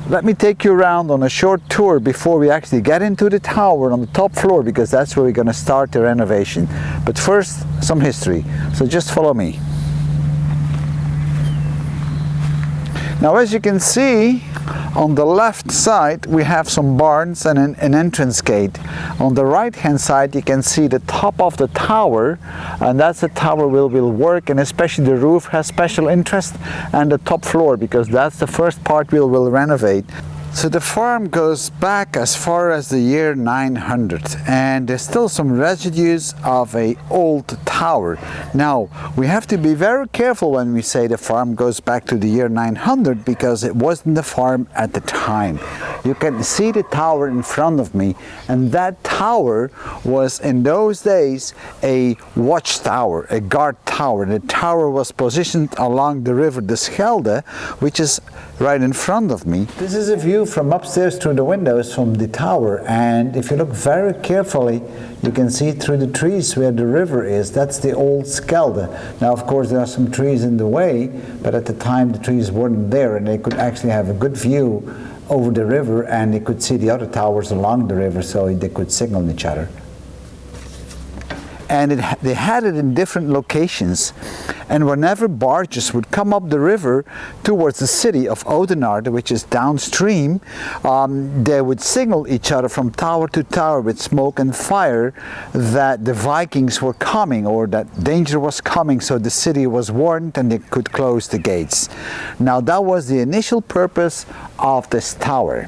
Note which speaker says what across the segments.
Speaker 1: Let me take you around on a short tour before we actually get into the tower on the top floor, because that's where we're going to start the renovation. But first, some history. So just follow me. Now, as you can see, on the left side we have some barns and an entrance gate. On the right hand side you can see the top of the tower, and that's the tower will work, and especially the roof has special interest, and the top floor, because that's the first part we will renovate. So the farm goes back as far as the year 900, and there's still some residues of an old tower. Now, we have to be very careful when we say the farm goes back to the year 900, because it wasn't the farm at the time. You can see the tower in front of me, and that tower was in those days a watchtower, a guard tower. The tower was positioned along the river the Schelde, which is right in front of me. This is a view from upstairs through the windows from the tower, and if you look very carefully you can see through the trees where the river is. That's the old Schelde. Now, of course, there are some trees in the way, but at the time the trees weren't there, and they could actually have a good view over the river, and they could see the other towers along the river, so they could signal each other. And they had it in different locations, and whenever barges would come up the river towards the city of Oudenaarde, which is downstream, they would signal each other from tower to tower with smoke and fire that the Vikings were coming, or that danger was coming, so the city was warned and they could close the gates. Now, that was the initial purpose of this tower.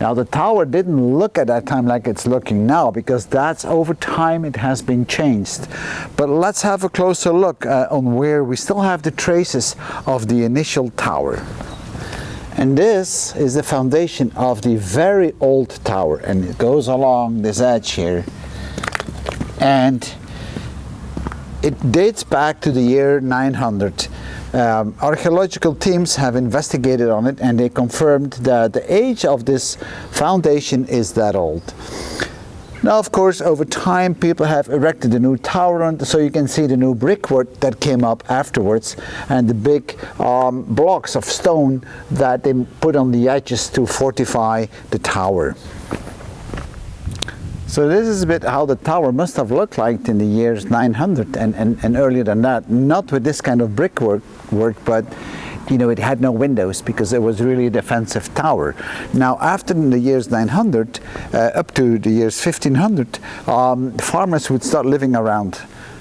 Speaker 1: Now, the tower didn't look at that time like it's looking now, because that's over time it has been changed. But let's have a closer look on where we still have the traces of the initial tower. And this is the foundation of the very old tower, and it goes along this edge here. And it dates back to the year 900. Archaeological teams have investigated on it, and they confirmed that the age of this foundation is that old. Now, of course, over time people have erected a new tower on it, so you can see the new brickwork that came up afterwards, and the big blocks of stone that they put on the edges to fortify the tower. So this is a bit how the tower must have looked like in the years 900 and earlier than that. Not with this kind of brickwork, but you know, it had no windows because it was really a defensive tower. Now, after the years 900, up to the years 1500, farmers would start living around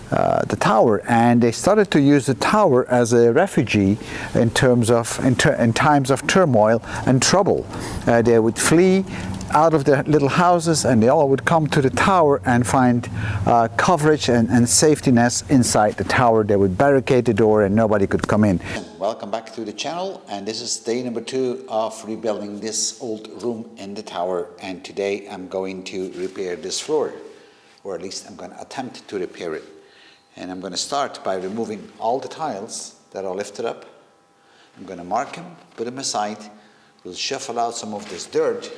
Speaker 1: the tower, and they started to use the tower as a refugee in times of turmoil and trouble. They would flee out of their little houses, and they all would come to the tower and find coverage and safety nets inside the tower. They would barricade the door and nobody could come in. Welcome back to the channel, and this is day number 2 of rebuilding this old room in the tower, and today I'm going to repair this floor, or at least I'm going to attempt to repair it. And I'm going to start by removing all the tiles that are lifted up. I'm going to mark them, put them aside, we'll shuffle out some of this dirt,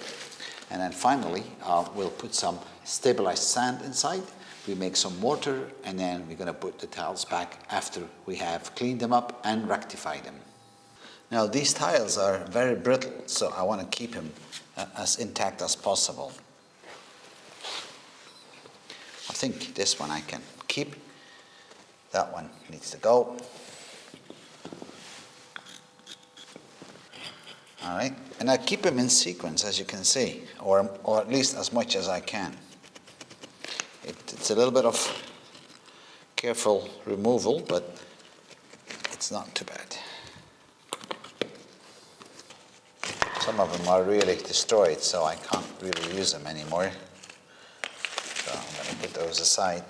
Speaker 1: and then finally we'll put some stabilized sand inside. We make some mortar, and then we're going to put the tiles back after we have cleaned them up and rectified them. Now, these tiles are very brittle, so I want to keep them as intact as possible. I think this one I can keep. That one needs to go. All right, and I keep them in sequence, as you can see, or at least as much as I can. It's a little bit of careful removal, but it's not too bad. Some of them are really destroyed, so I can't really use them anymore. So I'm going to put those aside.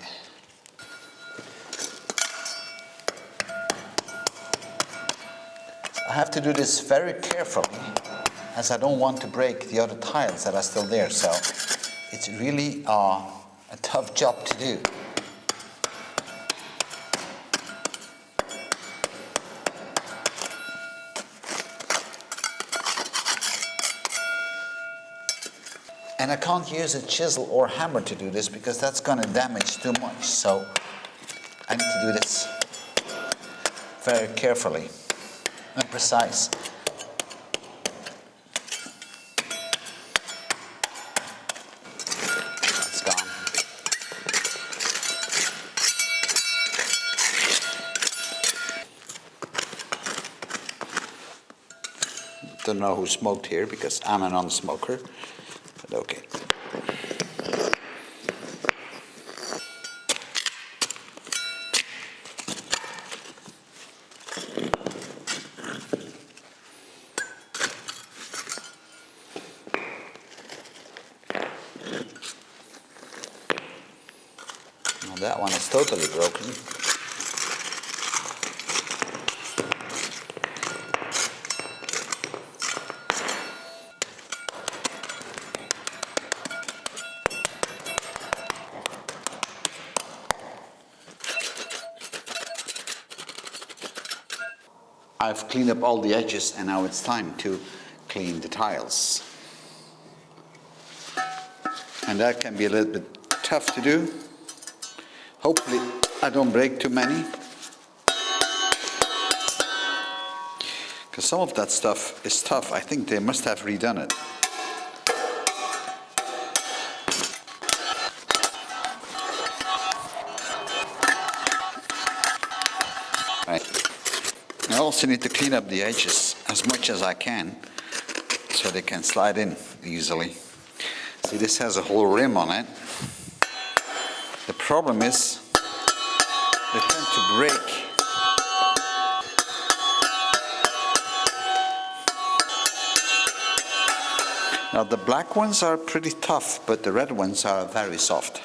Speaker 1: I have to do this very carefully, as I don't want to break the other tiles that are still there, so it's really a tough job to do. And I can't use a chisel or hammer to do this because that's going to damage too much, so I need to do this very carefully and precise. don't know who smoked here because I'm a non-smoker, but okay. Well, that one is totally broken. I've cleaned up all the edges and now it's time to clean the tiles. And that can be a little bit tough to do. Hopefully I don't break too many. Because some of that stuff is tough. I think they must have redone it. Right. I also need to clean up the edges as much as I can so they can slide in easily. See, this has a whole rim on it. The problem is they tend to break. Now the black ones are pretty tough, but the red ones are very soft.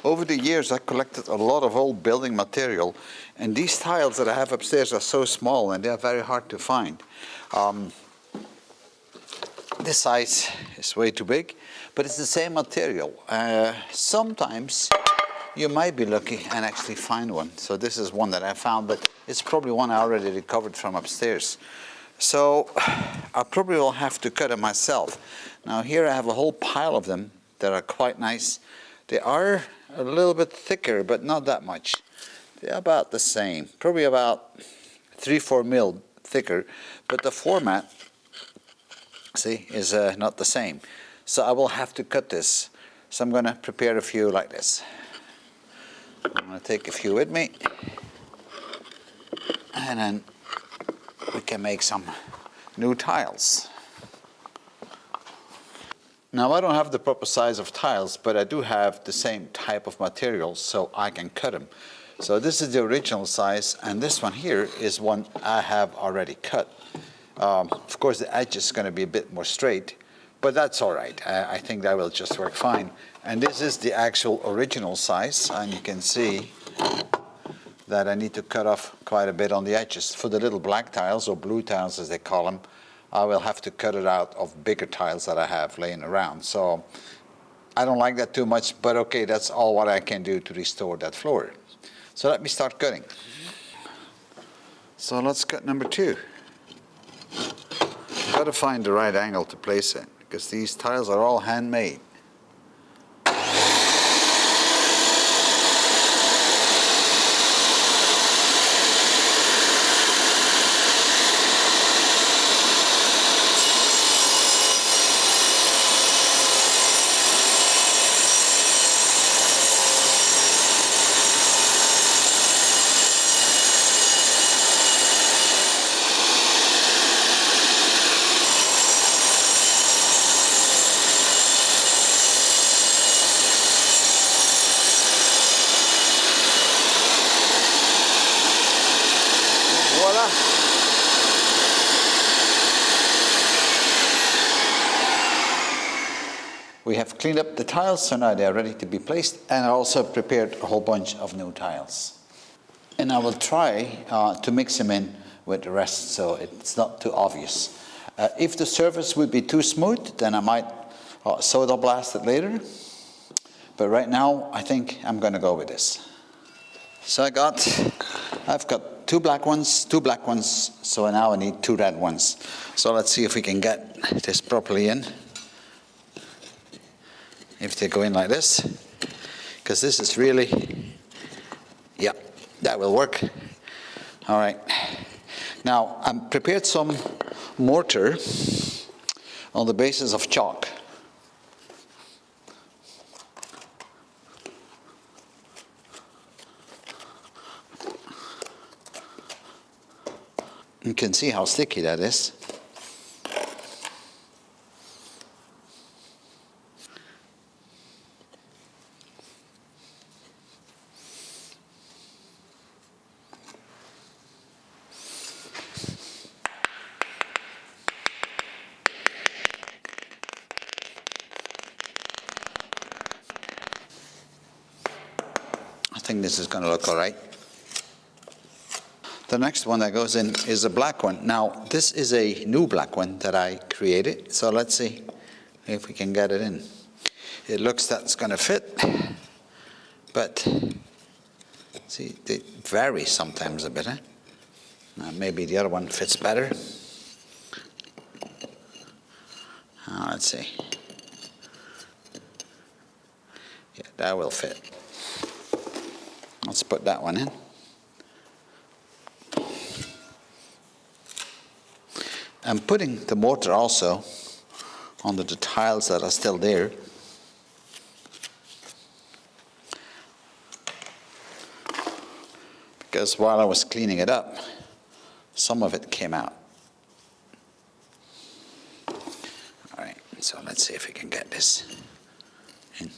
Speaker 1: Over the years I collected a lot of old building material, and these tiles that I have upstairs are so small and they are very hard to find. This size is way too big, but it's the same material. Sometimes you might be lucky and actually find one. So this is one that I found, but it's probably one I already recovered from upstairs. So I probably will have to cut it myself. Now here I have a whole pile of them that are quite nice. They are a little bit thicker, but not that much. They're about the same, probably about 3-4 mil thicker, but the format, see, is not the same. So I will have to cut this. So I'm going to prepare a few like this. I'm going to take a few with me, and then we can make some new tiles. Now I don't have the proper size of tiles, but I do have the same type of materials, so I can cut them. So this is the original size, and this one here is one I have already cut. Of course the edge is going to be a bit more straight, but that's all right. I think that will just work fine. And this is the actual original size, and you can see that I need to cut off quite a bit on the edges. For the little black tiles, or blue tiles as they call them, I will have to cut it out of bigger tiles that I have laying around. So I don't like that too much, but okay, that's all what I can do to restore that floor. So let me start cutting. So let's cut number 2. Got to find the right angle to place it, because these tiles are all handmade. Voila! We have cleaned up the tiles, so now they are ready to be placed, and I also prepared a whole bunch of new tiles. And I will try to mix them in with the rest so it's not too obvious. If the surface would be too smooth, then I might soda blast it later. But right now, I think I'm going to go with this. So I've got 2 black ones, so now I need 2 red ones. So let's see if we can get this properly in. If they go in like this, because this is really, yeah, that will work. All right. Now, I prepared some mortar on the basis of chalk. You can see how sticky that is. I think this is going to look all right. The next one that goes in is a black one. Now, this is a new black one that I created. So let's see if we can get it in. It looks that it's going to fit, but see, they vary sometimes a bit. Maybe the other one fits better. Let's see. Yeah, that will fit. Let's put that one in. I'm putting the mortar also under the tiles that are still there. Because while I was cleaning it up, some of it came out. All right, so let's see if we can get this in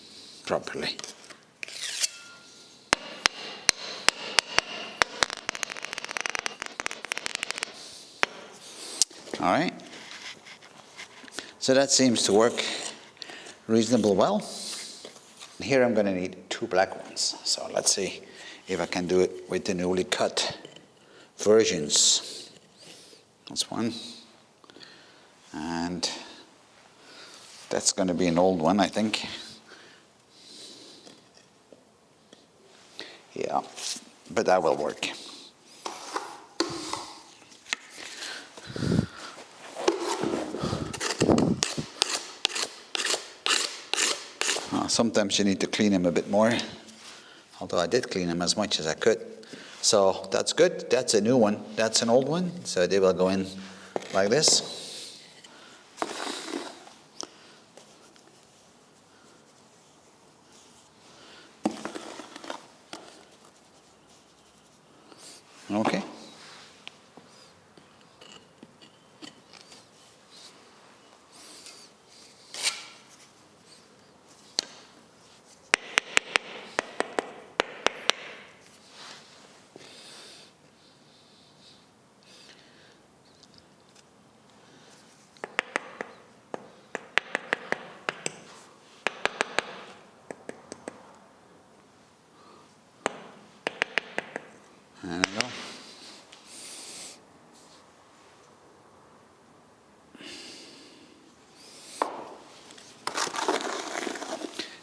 Speaker 1: properly. All right, so that seems to work reasonably well. Here I'm going to need 2 black ones, so let's see if I can do it with the newly cut versions. That's one, and that's going to be an old one, I think. Yeah, but that will work. Sometimes you need to clean them a bit more, although I did clean them as much as I could. So that's good. That's a new one. That's an old one. So they will go in like this. Okay. There we go.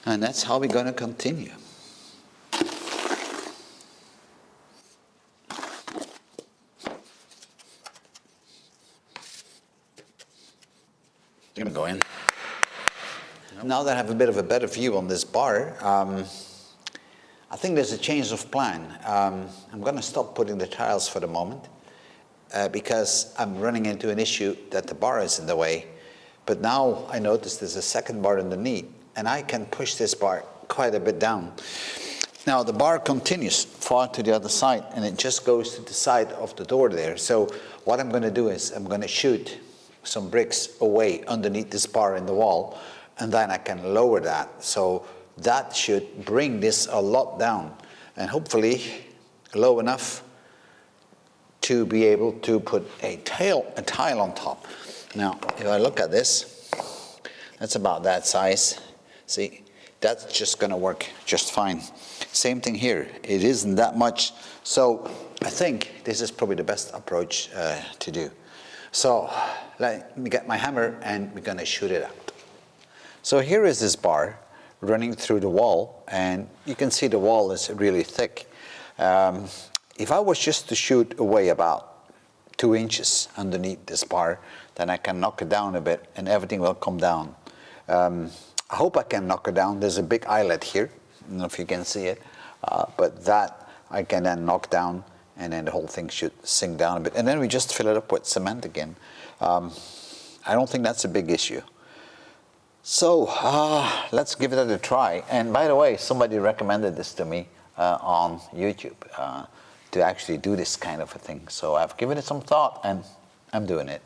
Speaker 1: And that's how we're going to continue. Going to go in. Now that I have a bit of a better view on this bar, I think there's a change of plan. I'm going to stop putting the tiles for the moment because I'm running into an issue that the bar is in the way. But now I notice there's a second bar underneath, and I can push this bar quite a bit down. Now the bar continues far to the other side, and it just goes to the side of the door there. So what I'm going to do is I'm going to shoot some bricks away underneath this bar in the wall, and then I can lower that. So that should bring this a lot down, and hopefully low enough to be able to put a tile on top. Now, if I look at this, that's about that size. See, that's just going to work just fine. Same thing here. It isn't that much. So I think this is probably the best approach to do. So let me get my hammer, and we're going to shoot it out. So here is this bar running through the wall, and you can see the wall is really thick. If I was just to shoot away about 2 inches underneath this bar, then I can knock it down a bit and everything will come down. I hope I can knock it down. There's a big eyelet here. I don't know if you can see it, but that I can then knock down, and then the whole thing should sink down a bit. And then we just fill it up with cement again. I don't think that's a big issue. So let's give it a try. And by the way, somebody recommended this to me on YouTube. to actually do this kind of a thing. So I've given it some thought and I'm doing it.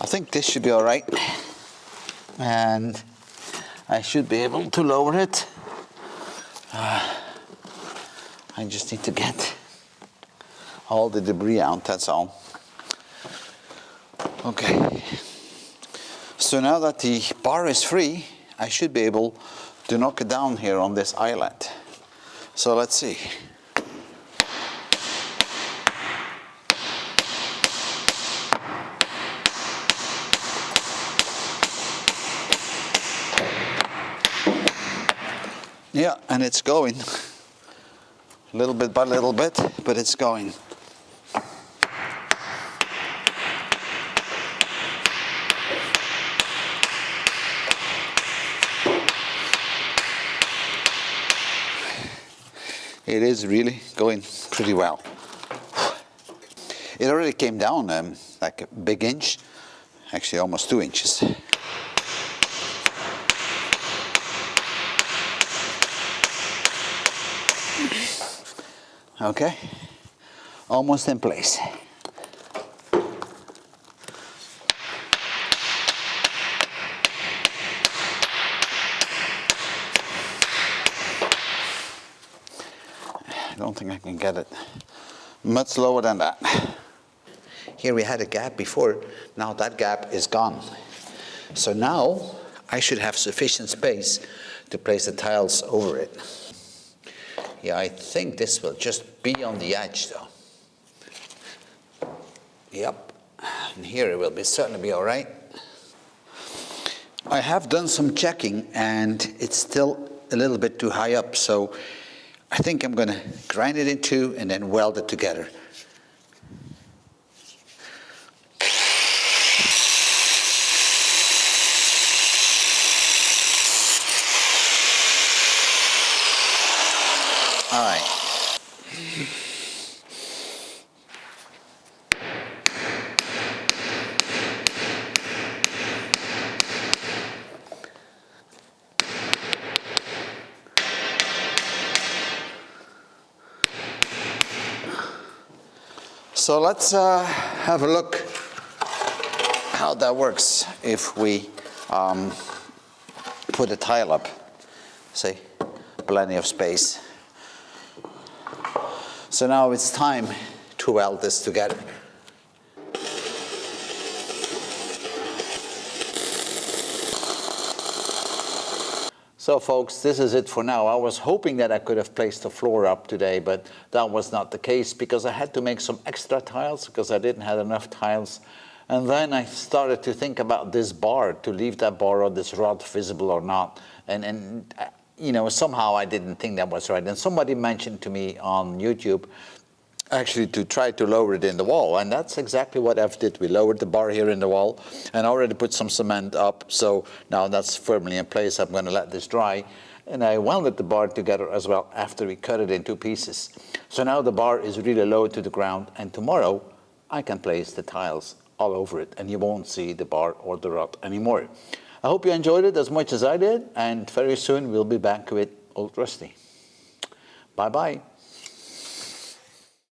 Speaker 1: I think this should be all right, and I should be able to lower it. I just need to get all the debris out, that's all. Okay, so now that the bar is free, I should be able to knock it down here on this eyelet. So let's see. Yeah, and it's going. Little bit by little bit, but it's going. It is really going pretty well. It already came down like a big inch, actually almost 2 inches. Okay, almost in place. I don't think I can get it much lower than that. Here we had a gap before, now that gap is gone. So now I should have sufficient space to place the tiles over it. Yeah, I think this will just be on the edge though. Yep, and here it will certainly be all right. I have done some checking and it's still a little bit too high up, so I think I'm gonna grind it in two and then weld it together. All right. So let's have a look how that works if we put a tile up. See, plenty of space. So now it's time to weld this together. So folks, this is it for now. I was hoping that I could have placed the floor up today, but that was not the case because I had to make some extra tiles because I didn't have enough tiles. And then I started to think about this bar, to leave that bar or this rod visible or not. And you know, somehow I didn't think that was right. And somebody mentioned to me on YouTube actually to try to lower it in the wall, and that's exactly what I've did. We lowered the bar here in the wall and already put some cement up, so now that's firmly in place. I'm going to let this dry, and I welded the bar together as well after we cut it in two pieces. So now the bar is really low to the ground, and tomorrow I can place the tiles all over it and you won't see the bar or the rod anymore. I hope you enjoyed it as much as I did, and very soon we'll be back with Old Rusty. Bye bye.